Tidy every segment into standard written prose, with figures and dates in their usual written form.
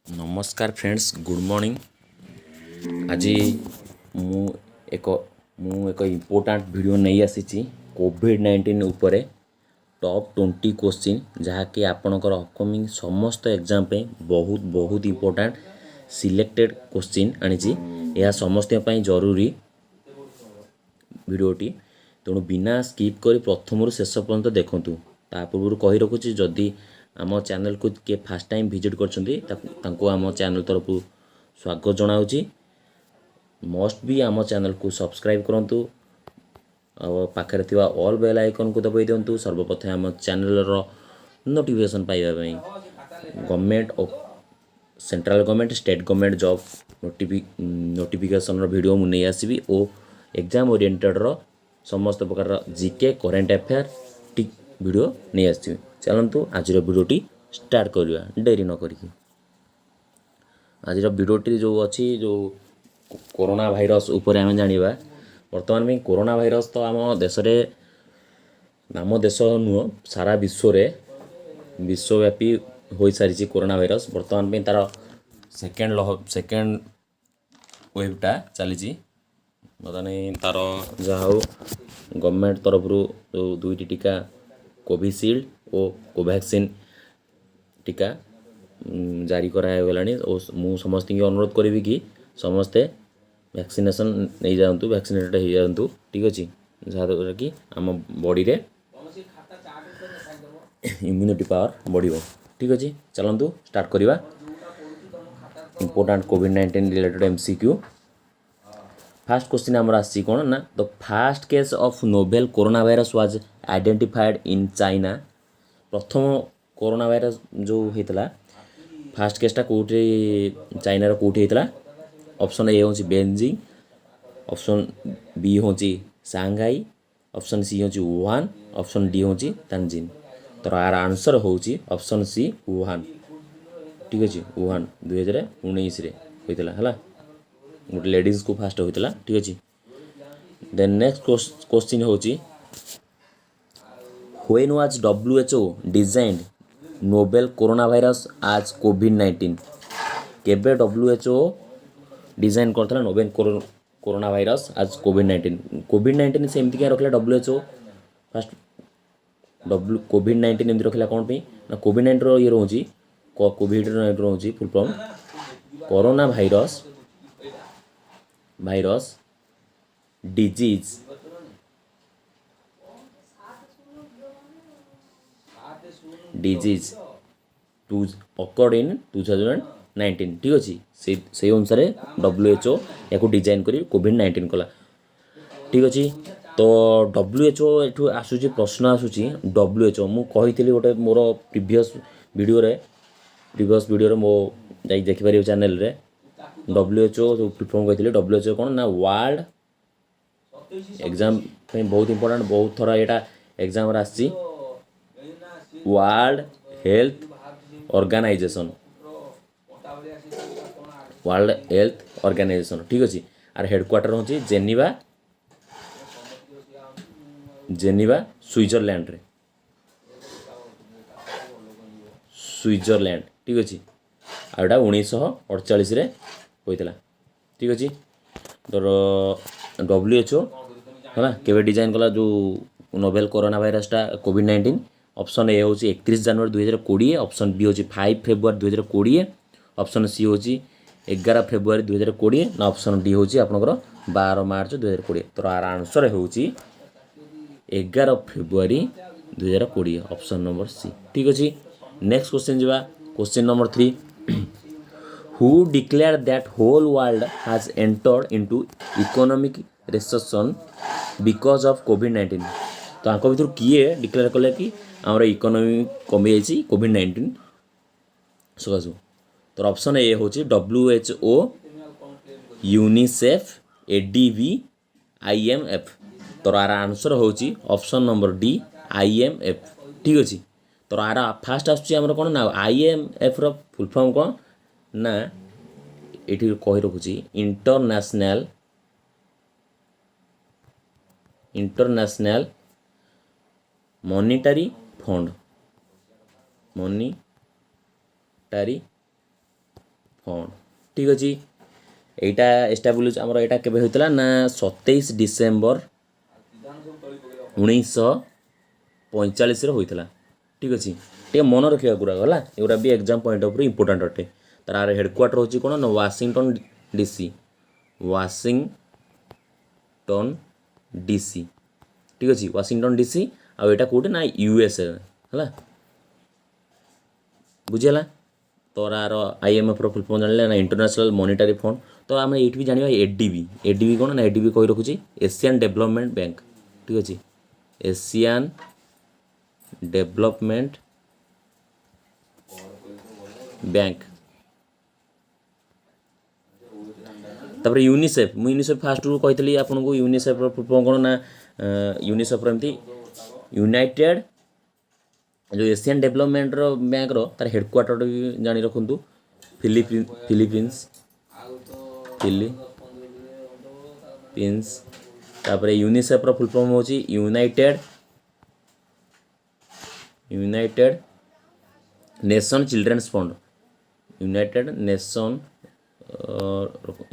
नमस्कार friends, good morning. आज मु एक इम्पोर्टाट वीडियो नहीं आसी कोविड-19 उपरे टॉप 20 क्वेश्चन जहाँकि आपणकर अपकमिंग समस्त एग्जाम पे बहुत बहुत इम्पोर्टाट सिलेक्टेड क्वेश्चन आनी। यह समस्त जरूरी वीडियोटी, तेणु बिना स्किप कर प्रथम शेष पर्यंत देखूँ। ता पूर्व कही रखुची जदि आम चैनल को किए फास्ट टाइम विजिट कर आम चैनल तरफ स्वागत जनाऊँगी। मस्ट भी आम चैनल को सब्सक्राइब करूँ और पाखे ऑल बेल आइकन को दबाई दिंतु। सर्वप्रथम आम चैनल नोटिफिकेशन पाइबा गवर्नमेंट और central government state government job notification video मुझे आसबि और एग्जाम ओरिएंटेड समस्त प्रकार जीके करेन्ट अफेयर टिक वीडियो नहीं आसबि। चलतु आज वीडियोटी स्टार्ट करवा डेरी न करिकी। आज वीडियोटी जो अच्छी जो कोरोना भाइरस उपर आम जाना बर्तमान में कोरोना भाइरस तो आम देश नाम देश नुह सारा विश्वव्यापी हो सारी कोरोना भाइरस। बर्तमान में तार सेकेंड वेवटा चली बर्तमान तार जहाँ गवर्नमेंट तरफ जो दुईटी टीका कोविशील्ड और कोवैक्सीन टीका जारी करागलानी और मु समस्त की अनुरोध करी कि समस्ते वैक्सीनेशन नहीं जातु, वैक्सीनेटेड हो जातु। ठीक अच्छे जहाँद्वारा कि आम बॉडी रे इम्यूनिटी पावर बढ़। ठीक अच्छे चलतु स्टार्ट करवा। इम्पोर्टाट कोविड-19 रिलेटेड एमसीक्यू। फास्ट क्वेश्चन आमर आसी कौन ना the fast case of novel corona virus was identified in China. प्रथम कोरोना वायरस जो होता फास्ट केसटा कौटे चाइना कौटे होता। ऑप्शन ए हूँ बेजिंग, ऑप्शन बी हूँ सांघाई, ऑप्शन सी हूँ वुहान, ऑप्शन डी हूँ तानजिन। तो यार आंसर हूँ ऑप्शन सी वुहान। ठीक अच्छे वुहान 2019 होता है गोटे लेडीज को फास्ट होता। ठीक अच्छे देन नेक्स्ट क्वेश्चन हूँ when was WHO designed novel corona virus आज कोविड-19। केबे WHO डिजाइन करता नोवेल कोरोना भाइरस आज कोविड-19 से एमती क्या रखला WHO फास्ट कोविड-19 एमती रखला कौन पे ना कोविड-19 ये रोची कोविड-19 रोची full form corona virus disease to occurred in 2019। ठीक अच्छे से अनुसार WHO या डिजाइन कर कोविड-19 कला। ठीक अच्छे तो WHO एठू आसूची प्रश्न आसूची WHO मु कही गोटे मोर प्रीवियस वीडियो मो जाई देखिपारे चैनल रे WHO जो प्रिफॉर्म कही WHO कौन ना वर्ल्ड एग्जाम बहुत इंपोर्टेंट बहुत थोड़ा यहाँ एग्जाम आसी वर्ल्ड हेल्थ ऑर्गेनाइजेशन ठीक अच्छे आर हेडक्वार्टर हूँ जेनेवा स्विट्जरलैंड। ठीक अच्छे आटा 1948 होता। ठीक अच्छे तो WHO है केवे डिजाइन कला जो नोवेल कोरोना भाइरसटा कोविड-19। ऑप्शन ए हूँ 31 जनवरी 2020, ऑप्शन बी हूँ 5 फेब्रुआरी 2020, ऑप्शन सी हूँ 11 फेब्रुआरी 2020 ना ऑप्शन डी हूँ आपंकर 12 मार्च 2020। तो यार आंसर हूँ 11 फेब्रुआरी 2020 ऑप्शन नंबर सी। ठीक अच्छे नेक्स्ट क्वेश्चन जावा question number 3 who declared that whole world has entered into economic recession because of कोविड-19। तो आंक भर किए डिक्लेयर कले कि आमर इकोनॉमी कमी जाइए कोविड-19 सकाशु। तो ऑप्शन ए हूँ WHO, यूनिसेफ, ADB, IMF। तो यार आंसर हूँ ऑप्शन नंबर डी IMF। ठीक अच्छे तो यार फास्ट आसम कौन ना IMF रो फुल फॉर्म कौन ना ये कही रखुची इंटरनेशनल मॉनिटरी फंड ଫଣ୍ଡ। ଠିକ୍ ଅଛି, এইটা ଏଷ୍ଟାବ୍ଲିଶ ଆମର ଏଇଟା କେବେ ହୋଇଥିଲା ନା 27 ଡିସେମ୍ବର 1945 ହୋଇଥିଲା। ଠିକ୍ ଅଛି, ଟିକେ ମନେ ରଖିବା ଗୁଡ଼ାକ ହେଲା, ଏଗୁଡ଼ା ବି ଏକ୍ଜାମ୍ ପଏଣ୍ଟ ଅଫ୍ରୁ ଇମ୍ପୋର୍ଟାଣ୍ଟ ଅଟେ। ତାର ହେଡ଼କ୍ୱାର୍ଟର ହେଉଛି କ'ଣ ନା ୱାସିଂଟନ୍ ଡିସି, ୱାସିଂଟନ୍ ଡିସି। ଠିକ୍ ଅଛି, ୱାସିଂଟନ୍ ଡିସି। ଆଉ ଏଇଟା କେଉଁଠି ନା ୟୁଏସ୍ଏ ହେଲା, ବୁଝିହେଲା। ତ ଆର IMFର ଫୁଲ୍ ଫର୍ମ ଜାଣିଲେ ନା ଇଣ୍ଟରନ୍ୟାସନାଲ୍ ମନିଟାରୀ ଫଣ୍ଡ। ତ ଆମେ ଏଇଠି ବି ଜାଣିବା ଏଡିବି। ଏଡିବି କ'ଣ ନା ଏଡିବି କହି ରଖୁଛି ଏସିଆନ୍ ଡେଭଲପମେଣ୍ଟ ବ୍ୟାଙ୍କ। ଠିକ୍ ଅଛି, ଏସିଆନ୍ ଡେଭଲପମେଣ୍ଟ ବ୍ୟାଙ୍କ। ତାପରେ ୟୁନିସେଫ୍, ମୁଁ ୟୁନିସେଫ୍ ଫାଷ୍ଟରୁ କହିଥିଲି ଆପଣଙ୍କୁ। ୟୁନିସେଫ୍ର ଫୁଲ୍ ଫର୍ମ କ'ଣ ନା ୟୁନିସେଫ୍ର ଏମିତି ୟୁନାଇଟେଡ଼, ଯେଉଁ ଏସିଆନ୍ ଡେଭଲପମେଣ୍ଟର ବ୍ୟାଙ୍କର ତାର ହେଡ଼କ୍ୱାର୍ଟର ବି ଜାଣି ରଖନ୍ତୁ ଫିଲିପିନ୍ସ। ତାପରେ ୟୁନିସେଫ୍ର ଫୁଲ୍ ଫର୍ମ ହେଉଛି ୟୁନାଇଟେଡ଼ ନେସନ୍ ଚିଲଡ୍ରେନ୍ସ ଫଣ୍ଡ। ୟୁନାଇଟେଡ଼ ନେସନ୍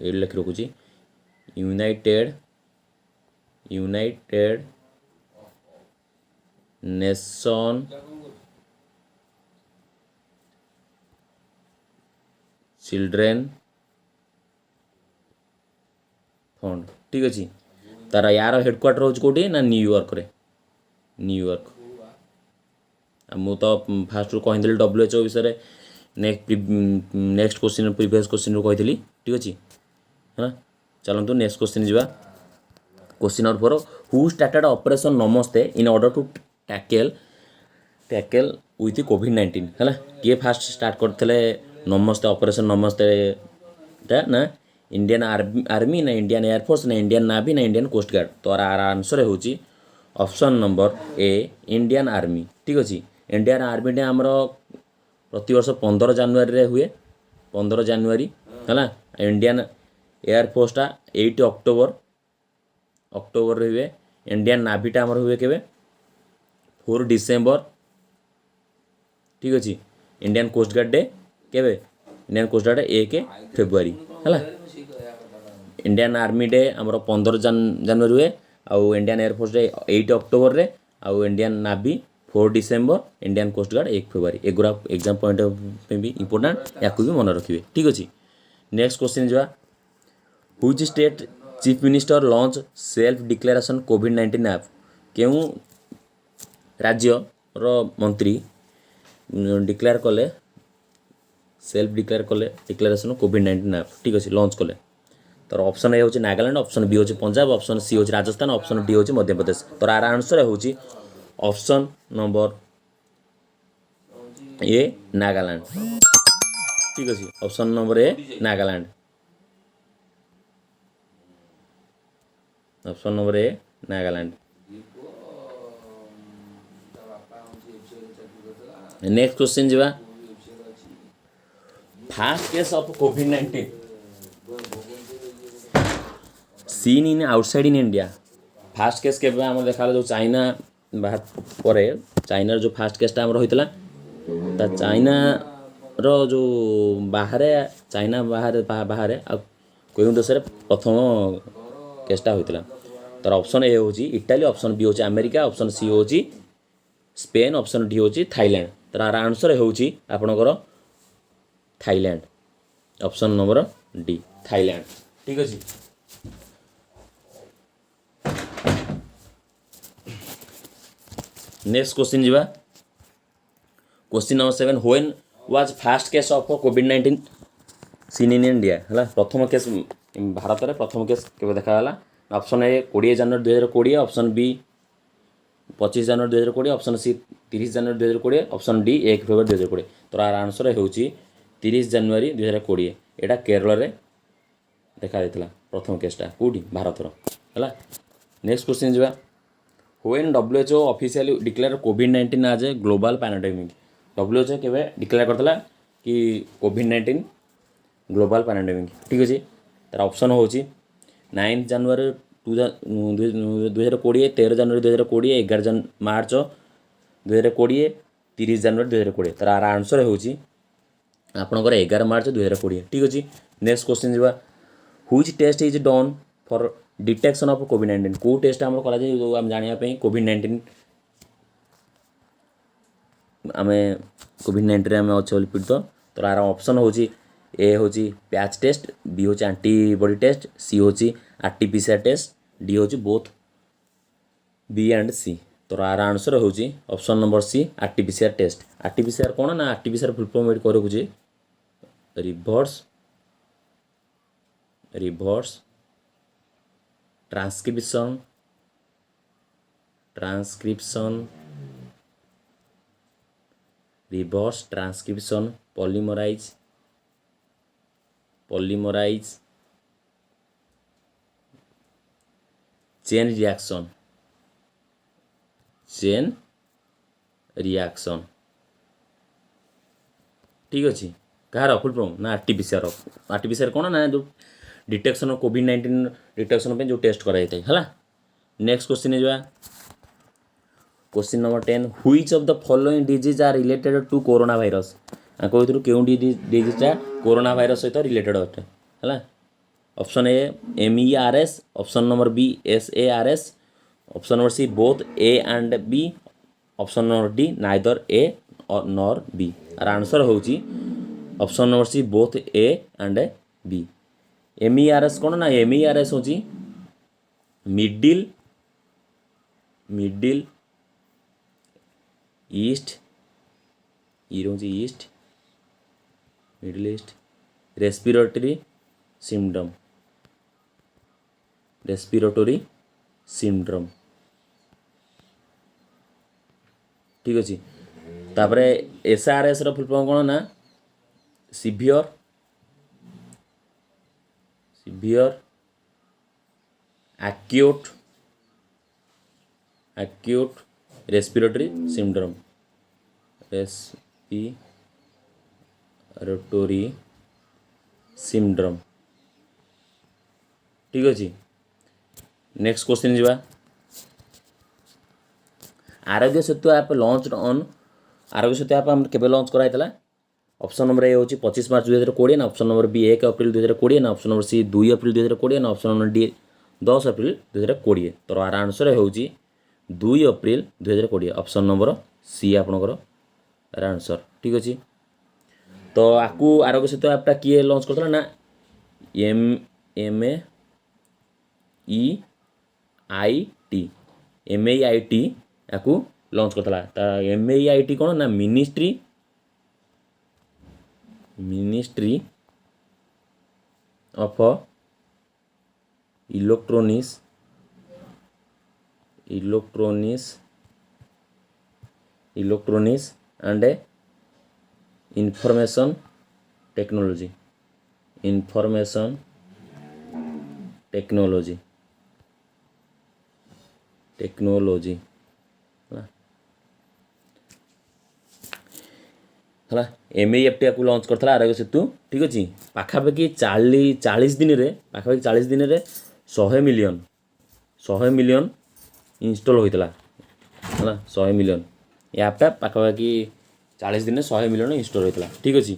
ଏଇଠି ଲେଖି ରଖୁଛି ୟୁନାଇଟେଡ଼ ନେସନ୍ ଚିଲଡ୍ରେନ୍ ଫଣ୍ଡ। ଠିକ୍ ଅଛି, ତାର ୟାର ହେଡ଼କ୍ୱାର୍ଟର ହେଉଛି କେଉଁଠି ନା ନ୍ୟୁୟର୍କରେ। ନ୍ୟୁୟର୍କ। ଆଉ ମୁଁ ତ ଫାଷ୍ଟରୁ କହିଥିଲି WHO ବିଷୟରେ ନେକ୍ସଟ କ୍ୱେଶ୍ଚିନ୍ ପ୍ରିଭିୟସ୍ କ୍ୱେଶ୍ଚିନ୍ରୁ କହିଥିଲି। ଠିକ୍ ଅଛି, ହଁ ଚାଲନ୍ତୁ ନେକ୍ସଟ କ୍ୱେଶ୍ଚିନ୍ ଯିବା। Question number 4, who started operation Namaste in order to tackle with कोविड-19 है किए फास्ट स्टार्ट करते नमस्ते ऑपरेशन नमस्ते ना इंडियन आर्मी ना इंडियन एयरफोर्स ना इंडियन नावी ना इंडियन कोस्ट गार्ड। तो आंसर होची option number A Indian army. ठीक अच्छे, इंडियन आर्मी टे आमर प्रतिवर्ष 15 जानुरी हुए, 15 जानुरी है। इंडियन एयरफोर्सटा 8 अक्टोबर हुए। इंडियन नावीटा आमर हुए के 4 डिसेम्बर। ठीक अच्छे, इंडियन कोस्ट गार्ड डे के इंडियन कोस्ट गार्ड 1 फेब्रुआरी है। इंडियन आर्मी डे आमर 15 जानुरी हुए, आउ इंडियन एयरफोर्स डे 8 अक्टोबर रे, आउ Indian navy 4 December, Indian coast guard 1 February. एगुरा एग्जाम पॉइंट भी इंपोर्टेंट, या भी मन रखिए। ठीक अच्छे, नेक्स्ट क्वेश्चन जा, which state chief minister launch self declaration कोविड-19 ऐप। क्यों राज्यर मंत्री डिक्लेयर कले सेल्फ डिक्लेयर कले डिक्लेरेशन कोविड-19 ऐप। ठीक अच्छे, लॉन्च कले। तो ऑप्शन ए होची नागालैंड, ऑप्शन बी होची पंजाब, ऑप्शन सी होची राजस्थान, ऑप्शन डी होची मध्य प्रदेश। तो आर आंसर होची ऑप्शन नंबर ए नागालैंड। ठीक अच्छे, option number A Nagaland. Option number A Nagaland. Next question जीवा, फास्ट केस ऑफ कोविड-19 seen in outside in India. Fast case के आम देखा जो चाइना बाहर पर चाइनार जो फास्ट केसटा आम होता चाइना रो जो बाहर चाइना बाहर बाहर कोई देश प्रथम केसटा होता। तार ऑप्शन ए होची इटाली, ऑप्शन बी होची अमेरिका, ऑप्शन सी होची स्पेन, ऑप्शन डी होची थाईलैंड। तार आंसर होची आपणकर Thailand, option number D Thailand. ठीक अच्छे, नेक्स्ट क्वेश्चन जीवा। Question number 7, when was first case of कोविड-19 सीन इन इंडिया है। प्रथम केस भारत में प्रथम केस के देखा। Option A 20 January 2020, option B 25 January 2020, option C 30 January 2020, option D 1 February 2020। तो आर आंसर होची 30 जानुरी 2020। यहाँ केरल में देखा प्रथम केसटा कौटी भारतर है। नेक्स्ट क्वेश्चन जा, व्हेन WHO ऑफिशियली डिक्लेयर कोविड-19 as a global pandemic. WHO केवे डिक्लेयर करता कि कोविड-19 ग्लोबल पैंडेमिक। ठीक अच्छे, तार ऑप्शन होची 9 जानुरी 2020, 13 जानुरी 2020, 11 मार्च 2020, 30 जानुरी 2020। तार आंसर होची ଆପଣଙ୍କର 11 ମାର୍ଚ୍ଚ 2020 ଠିକ୍ ଅଛି। ନେକ୍ସଟ କ୍ୱେଶ୍ଚିନ୍ ଯିବା, which test is done for detection of କୋଭିଡ୍-19 କେଉଁ ଟେଷ୍ଟ ଆମର କରାଯାଏ ଯେଉଁ ଆମେ ଜାଣିବା ପାଇଁ କୋଭିଡ୍-19 ଆମେ କୋଭିଡ୍-19ରେ ଆମେ ଅଛେ ବୋଲି ପୀଡ଼ିତ। ତ ଆର ଅପସନ୍ ହେଉଛି ए ହେଉଛି ପ୍ୟାଚ୍ ଟେଷ୍ଟ, बी ହେଉଛି ଆଣ୍ଟିବଡି ଟେଷ୍ଟ, सी ହେଉଛି RT-PCR ଟେଷ୍ଟ, डी ହେଉଛି ବୋଥ୍ बी एंड सी। तो आर आंसर ହେଉଛି option number C RT-PCR test. RT-PCR କ'ଣ ନା RT-PCR ଫୁଲ୍ ଫର୍ମ ଏଠି କରୁଛି reverse transcription reverse transcription polymerase chain reaction ठीक अच्छे। कहार फुल फॉर्म ना RT-PCR कौन ना जो डिटेक्शन ऑफ कोविड-19 डिटेक्शन पे जो टेस्ट कराई है हला। नेक्स्ट क्वेश्चन है question number 10 which of the following disease are related to corona virus कहूँ क्यों डिजीजटा कोरोना वायरस सहित रिलेटेड अटे है। Option A MERS, option number B SARS, option number C both A and B, option number D neither A nor B। आर answer होची option number C both A and B। MERS कौन ना MERS होची middle east middle east respiratory syndrome ठीक अच्छे। तापरे SRS रो full form कौन ना सिवियर एक्यूट रेस्पिरेटरी सिंड्रोम ठीक अच्छे। Next question ji Aarogya Setu app launch on Aarogya Setu app हम केबे लॉन्च कराइतला। ऑप्शन नंबर ए होची 25 मार्च 2020 ना, ऑप्शन नंबर बी 1 अप्रैल 2020 ना, ऑप्शन नंबर सी 2 अप्रैल 2020 ना, ऑप्शन नंबर डी 10 अप्रैल 2020। तो आर आंसर होची 2 अप्रैल 2020 ऑप्शन नंबर सी आपनकर आंसर ठीक अच्छे। तो आपको आरोग्य सेतु ऐपटा किए लॉन्च करता ना MAEIT याकू लॉन्च करता। MAEIT कौन ना ministry of electronics and information technology है MAEIT को लॉन्च करता आरोग्य सेतु ठीक अच्छे। पाखापाखि 40 दिन रे 100 मिलियन इंस्टॉल होता है 100 मिलियन ऐपटा पाखापाखि 40 दिन में 100 मिलियन इंस्टॉल होता है ठीक अच्छे।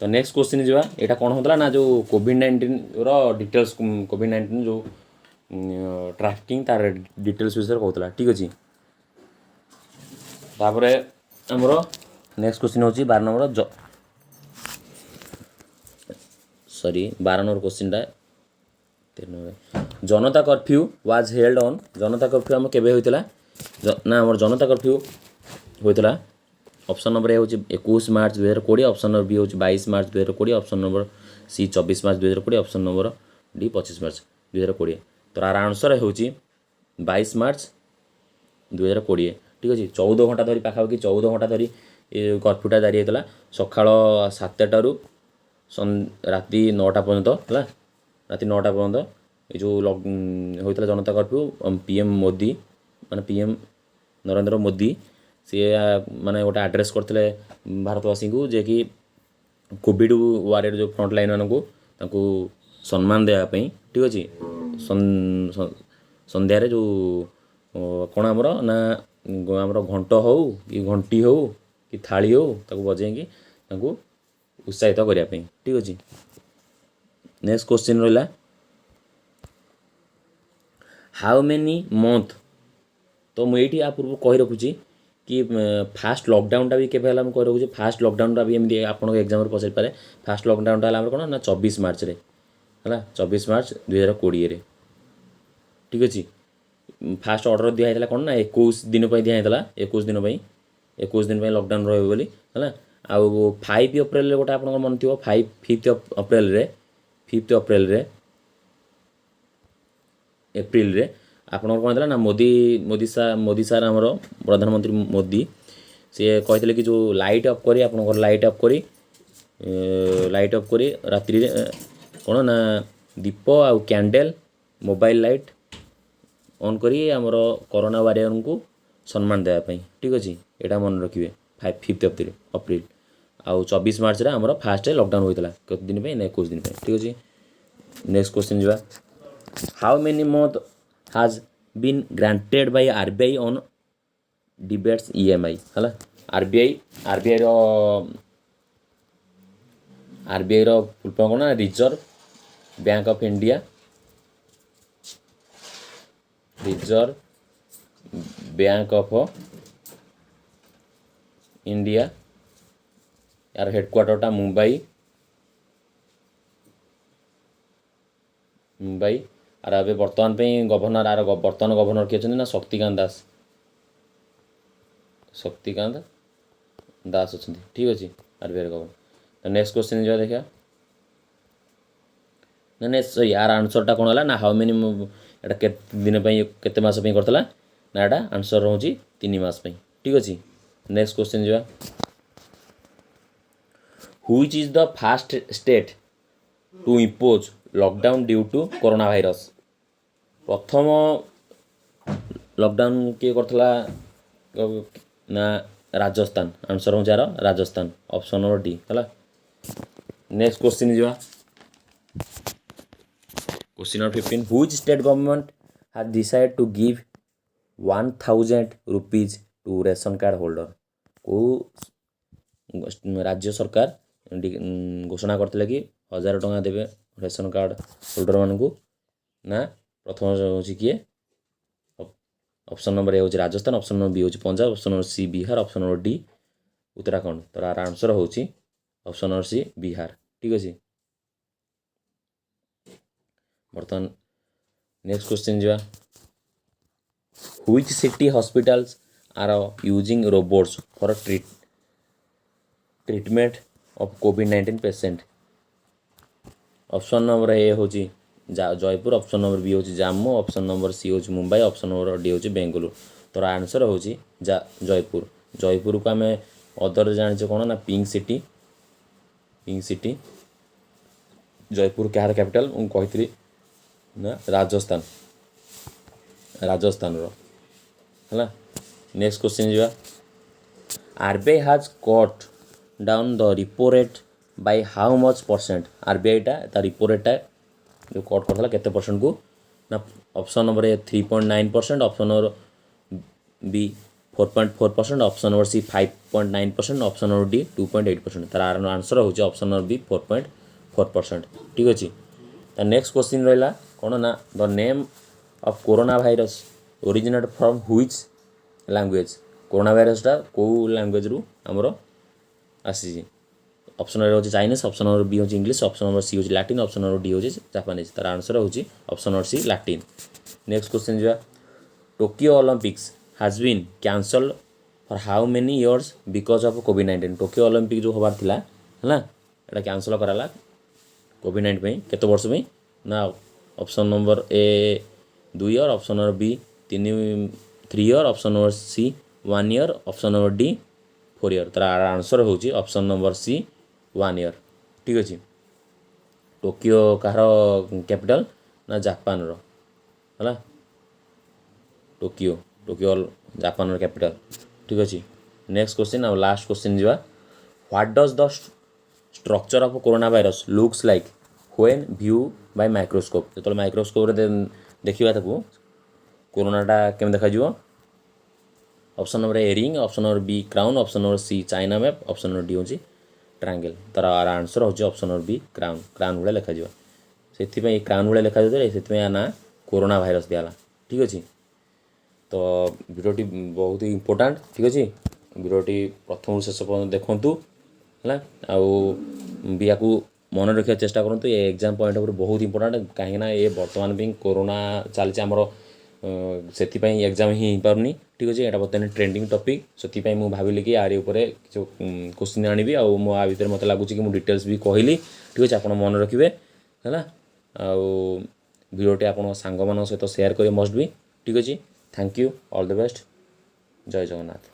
तो नेक्स्ट क्वेश्चन जावा यहाँ कौन होता ना जो कोविड-19 डिटेल्स कोविड-19 जो ट्रैकिंग तार डिटेल्स विषय कहता ठीक अच्छे। तापर आमर नेक्स्ट क्वेश्चन होची 12 number 12 number क्वेश्चनटा Janata curfew was held on Janata curfew आम केबे होइतला ना आमर जनता कर्फ्यू होइतला। ऑप्शन नंबर ए होची 21 मार्च 2020, ऑप्शन नंबर बी होची 22 मार्च 2020, ऑप्शन नंबर सी 24 मार्च 2020, ऑप्शन नंबर डी 25 मार्च 2020। तो आर आंसर होची 22 मार्च 2020 ठीक अच्छे। 14 घंटा धरी पाखापाखि 14 घंटा धरी कर्फ्यूटा जारी होता सकाल 7टारू राति 9टा पर्यंत है राति 9टा पर्यंत ये जो होता जनता कर्फ्यू PM मोदी माने PM नरेंद्र मोदी सी माने गोटे आड्रेस करते भारतवासी को जे कि कोविड वारियर जो फ्रंट लाइन मानक सम्मान देवाई ठीक अच्छे। संध्यारे जो कौन आमर ना आमर घंट हो कि घंटी हो कि थाली हो ताको बजेंगी उत्साहित करने ठीक अच्छे। नेक्स्ट क्वेश्चन रहा हाउ मेनी मंथ तो मुझे या पूर्व कही रखुची कि फास्ट लॉकडाउनटा भी केवे है कही रखुची फास्ट लॉकडाउनटा भी एमती आपको एग्जाम पचारि पारे फास्ट लॉकडाउनटा है कौन ना 24 मार्च रे है 24 मार्च 2020 ठीक अच्छे। फास्ट ऑर्डर दिखाई कौन ना 21 दिन दिखाई 21 दिन 21 दिन लॉकडाउन रही है आउ 5 अप्रैल गोटे आप मन थी 5 अप्रैल एप्रिल रे आपन कौन था ना मोदी सार आमर प्रधानमंत्री मोदी सी कहते कि जो लाइट अफ करी आप लाइट अफ करी रात्रि कौन ना दीप आउ कैंडल मोबाइल लाइट ऑन करी आमर कोरोना वारियर को सम्मान देवाई ठीक अच्छे। यहाँ मन रखिए 5 अप्रैल आउ 24 मार्च रे आमर फास्ट लॉकडाउन होता कत दिन ना 21 दिन ठीक अच्छे। नेक्स्ट क्वेश्चन जा how many month has been granted by RBI on debates EMI है RBI रो फुल फॉर्म कौन reserve bank of India reserve bank of India यार हेडक्वार्टरटा मुंबई आर ए बर्तमान गवर्नर आर बर्तमान गवर्नर किए ना शक्तिकांत दास अच्छा ठीक अच्छे आरबीआई गवर्नर। नेक्स्ट क्वेश्चन जो देखा ना नेक्स्ट यार आंसरटा कौन है ना हाउ मेनी एटा के दिन केते मास करता ना एटा आंसर रोचे 3 मास ठीक अच्छे। नेक्स्ट क्वेश्चन जो which is the first state to impose lockdown due to corona virus प्रथम लॉकडाउन किए करथला ना राजस्थान आंसर हो जार राजस्थान ऑप्शन नंबर डी है। नेक्स्ट क्वेश्चन जो question number 15 which state government has decide to give 1000 rupees to ration card holder को राज्य सरकार घोषणा करते कि 1000 टଙ୍କା देवे रेशन कार्ड होल्डर मान को ना प्रथम हूँ किए ऑप्शन नंबर ए हूँ राजस्थान ऑप्शन नंबर बी हूँ Punjab option number C Bihar option number D Uttarakhand तो यार आंसर हूँ ऑप्शन नंबर सी बिहार ठीक अच्छे। बर्तमान नेक्स्ट क्वेश्चन जा which city hospitals are using robots for treatment of कोविड-19 पेशेंट ऑप्शन नंबर ए हूँ जयपुर ऑप्शन नंबर बी हूँ जम्मू ऑप्शन नंबर सी हूँ मुंबई ऑप्शन नंबर डी हूँ बेंगलुरु तो आंसर हूँ जयपुर को आम अदर जाने कौन ना पिंक सिटी जयपुर क्या कैपिटल कही ना राजस्थान है। नेक्स्ट क्वेश्चन जा RBI has cut down the repo rate by how much percent आरबीआईटा रिपो रेटा जो कट करता केते परसेंट को ना option number A 3.9% option number B 4.4% option number C 5.9% option number D 2.8% तार आंसर हूँ ऑप्शन नंबर बी 4.4% ठीक अच्छे। तो नेक्स्ट क्वेश्चन रहा कौन ना the name of corona virus originate from which language corona भाइरसटा कौ लैंग्वेज रु आमर आसी ऑप्शन नंबर हूँ चाइनीज ऑप्शन नंबर बी हूँ इंग्लिश ऑप्शन नंबर सी हूँ लैटिन ऑप्शन नंबर डी हूँ जापानीज तार आंसर हूँ option number C Latin. Next question जो Tokyo Olympics has been cancelled for how many years because of कोविड-19 Tokyo Olympic जो हबार थिला है यहाँ कैंसल कराला कोविड-19 केते वर्ष ना option number A 2 year option number B 3 year option number C 1 year option number D 4 year तार आंसर हूँ ऑप्शन नंबर सी 1 ईयर ठीक अच्छे। टोकियो कहार कैपिटल ना जापान रो है टोकियो जापान कैपिटल ठीक अच्छे। नेक्स्ट क्वेश्चन आ लास्ट क्वेश्चन जा what does the structure of corona virus looks like when view by microscope जो माइक्रोस्कोप देखा कोरोनाटा केम देखा option number A ring option number B crown option number C China map option number D हूँ triangle तार answer होची option number B crown crown भले लिखा जिवो सेति क्राउन भले लिखा जाते से ना कोरोना भाइरस दियाला ठीक अच्छे। तो भिडियोटी बहुत ही इम्पोर्टाट ठीक अच्छे भिडियोटी प्रथम शेष पर्यटन देखूँ है भी या मन रखा चेष्टा करूँ ये एग्जाम पॉइंट ऑफ बहुत इंपोर्टेंट कहीं ये बर्तमान भी कोरोना चलती आमर से एग्जाम ही पारनी ठीक अच्छे यहाँ बर्तमान ट्रेंडिंग टॉपिक से मुझे भाविली कि यार ऊपर क्वेश्चन आनी आ भितर मत लगुच कि मुझे डिटेल्स भी कहली ठीक अच्छे आप मन रखिए है भिडियोटी आप सांग मान सहित सेयार करेंगे मस्ट भी ठीक अच्छे। Thank you all the best जय जगन्नाथ।